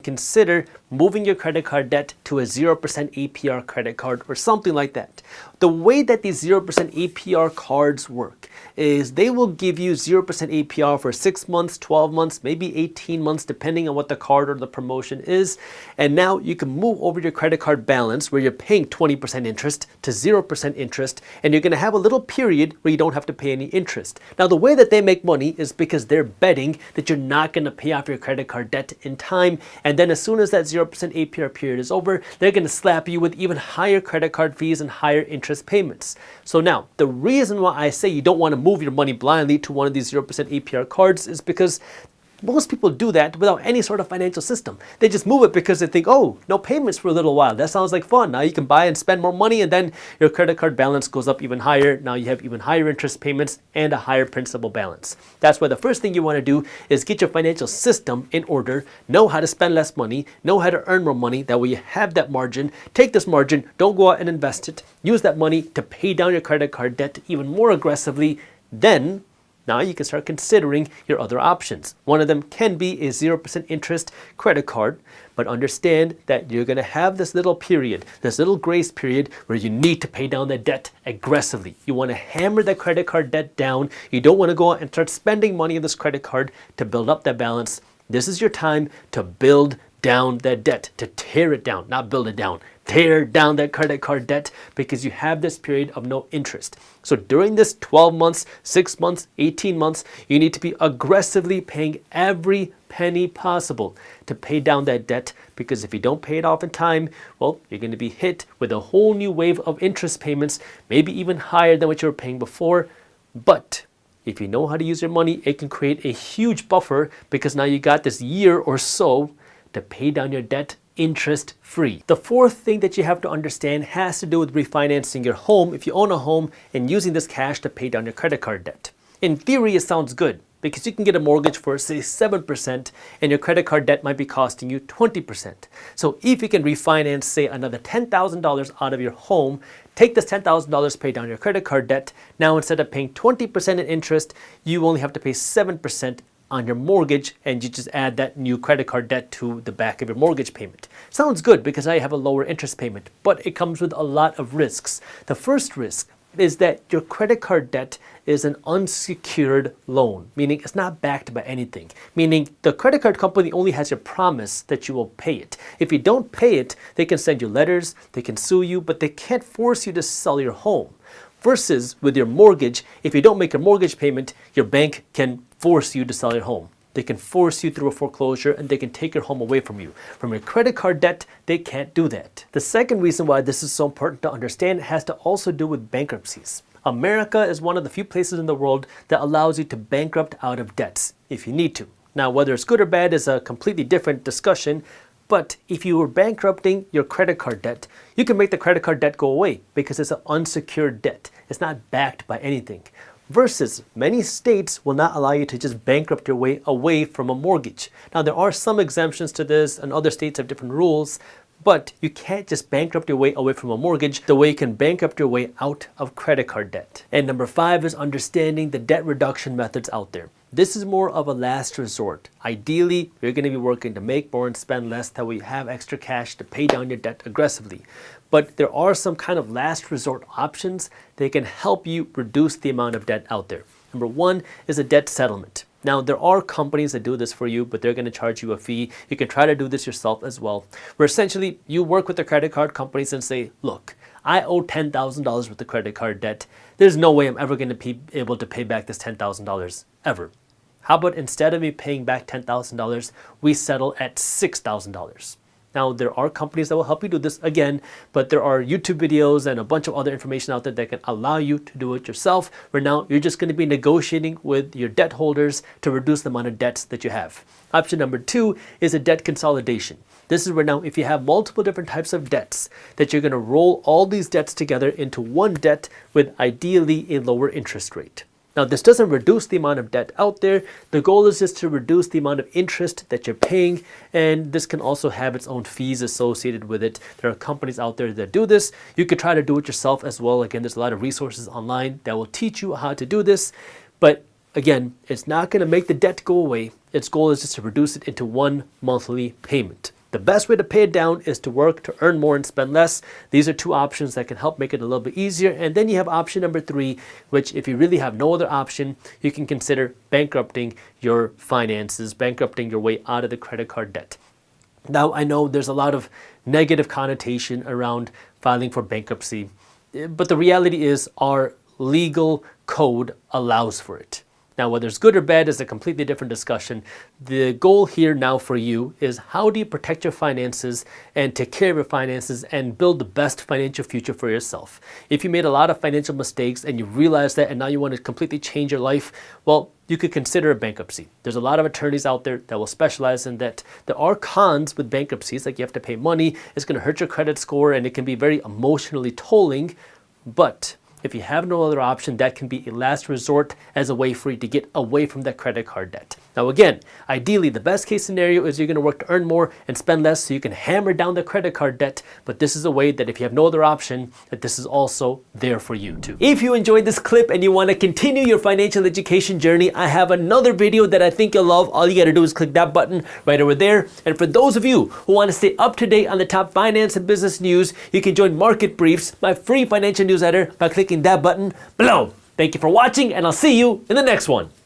consider moving your credit card debt to a 0% APR credit card or something like that. The way that these 0% APR cards work is they will give you 0% APR for 6 months, 12 months, maybe 18 months, depending on what the card or the promotion is. And now you can move over your credit card balance where you're paying 20% interest to 0% interest, and you're going to have a little period where you don't have to pay any interest. Now, the way that they make money is because they're betting that you're not going to pay off your credit card debt in time, and then as soon as that 0% APR period is over, they're going to slap you with even higher credit card fees and higher interest payments. So now, the reason why I say you don't want to move your money blindly to one of these 0% APR cards is because most people do that without any sort of financial system. They just move it because they think, oh, no payments for a little while. That sounds like fun. Now you can buy and spend more money, and then your credit card balance goes up even higher. Now you have even higher interest payments and a higher principal balance. That's why the first thing you want to do is get your financial system in order, know how to spend less money, know how to earn more money. That way you have that margin. Take this margin, don't go out and invest it. Use that money to pay down your credit card debt even more aggressively. Then now you can start considering your other options. One of them can be a 0% interest credit card, but understand that you're going to have this little period, this little grace period where you need to pay down that debt aggressively. You want to hammer that credit card debt down. You don't want to go out and start spending money on this credit card to build up that balance. This is your time to build down that debt, to tear it down, not build it down. Tear down that credit card debt because you have this period of no interest. So during this 12 months, 6 months, 18 months, you need to be aggressively paying every penny possible to pay down that debt, because if you don't pay it off in time, well, you're going to be hit with a whole new wave of interest payments, maybe even higher than what you were paying before. But if you know how to use your money, it can create a huge buffer, because now you got this year or so to pay down your debt interest free. The fourth thing that you have to understand has to do with refinancing your home if you own a home and using this cash to pay down your credit card debt. In theory, it sounds good because you can get a mortgage for say 7% and your credit card debt might be costing you 20%. So if you can refinance say another $10,000 out of your home, take this $10,000, pay down your credit card debt. Now instead of paying 20% in interest, you only have to pay 7% on your mortgage, and you just add that new credit card debt to the back of your mortgage payment. Sounds good because now you have a lower interest payment, but it comes with a lot of risks. The first risk is that your credit card debt is an unsecured loan, meaning it's not backed by anything, meaning the credit card company only has your promise that you will pay it. If you don't pay it, they can send you letters, they can sue you, but they can't force you to sell your home. Versus with your mortgage, if you don't make a mortgage payment, your bank can force you to sell your home. They can force you through a foreclosure, and they can take your home away from you. From your credit card debt, they can't do that. The second reason why this is so important to understand has to also do with bankruptcies. America is one of the few places in the world that allows you to bankrupt out of debts if you need to. Now, whether it's good or bad is a completely different discussion. But if you were bankrupting your credit card debt, you can make the credit card debt go away because it's an unsecured debt. It's not backed by anything. Versus many states will not allow you to just bankrupt your way away from a mortgage. Now, there are some exemptions to this, and other states have different rules, but you can't just bankrupt your way away from a mortgage the way you can bankrupt your way out of credit card debt. And number 5 is understanding the debt reduction methods out there. This is more of a last resort. Ideally, you're going to be working to make more and spend less, that way you have extra cash to pay down your debt aggressively. But there are some kind of last resort options that can help you reduce the amount of debt out there. Number 1 is a debt settlement. Now, there are companies that do this for you, but they're going to charge you a fee. You can try to do this yourself as well, where essentially you work with the credit card companies and say, look, I owe $10,000 worth of credit card debt. There's no way I'm ever going to be able to pay back this $10,000 ever. How about instead of me paying back $10,000, we settle at $6,000? Now, there are companies that will help you do this again, but there are YouTube videos and a bunch of other information out there that can allow you to do it yourself, where now you're just going to be negotiating with your debt holders to reduce the amount of debts that you have. Option number 2 is a debt consolidation. This is where now if you have multiple different types of debts, that you're going to roll all these debts together into one debt with ideally a lower interest rate. Now, this doesn't reduce the amount of debt out there. The goal is just to reduce the amount of interest that you're paying, and this can also have its own fees associated with it. There are companies out there that do this. You could try to do it yourself as well. Again, there's a lot of resources online that will teach you how to do this, but again, it's not going to make the debt go away. its goal is just to reduce it into one monthly payment. The best way to pay it down is to work to earn more and spend less. These are two options that can help make it a little bit easier. And then you have option number 3, which if you really have no other option, you can consider bankrupting your finances, bankrupting your way out of the credit card debt. Now, I know there's a lot of negative connotation around filing for bankruptcy, but the reality is our legal code allows for it. Now, whether it's good or bad is a completely different discussion. The goal here now for you is how do you protect your finances and take care of your finances and build the best financial future for yourself. If you made a lot of financial mistakes and you realize that and now you want to completely change your life, well, you could consider a bankruptcy. There's a lot of attorneys out there that will specialize in that. There are cons with bankruptcies, like you have to pay money, it's going to hurt your credit score, and it can be very emotionally tolling, but if you have no other option, that can be a last resort as a way for you to get away from that credit card debt. Now again, ideally, the best case scenario is you're going to work to earn more and spend less so you can hammer down the credit card debt, but this is a way that if you have no other option, that this is also there for you too. If you enjoyed this clip and you want to continue your financial education journey, I have another video that I think you'll love. All you got to do is click that button right over there. And for those of you who want to stay up to date on the top finance and business news, you can join Market Briefs, my free financial newsletter, by clicking that button below. Thank you for watching, and I'll see you in the next one.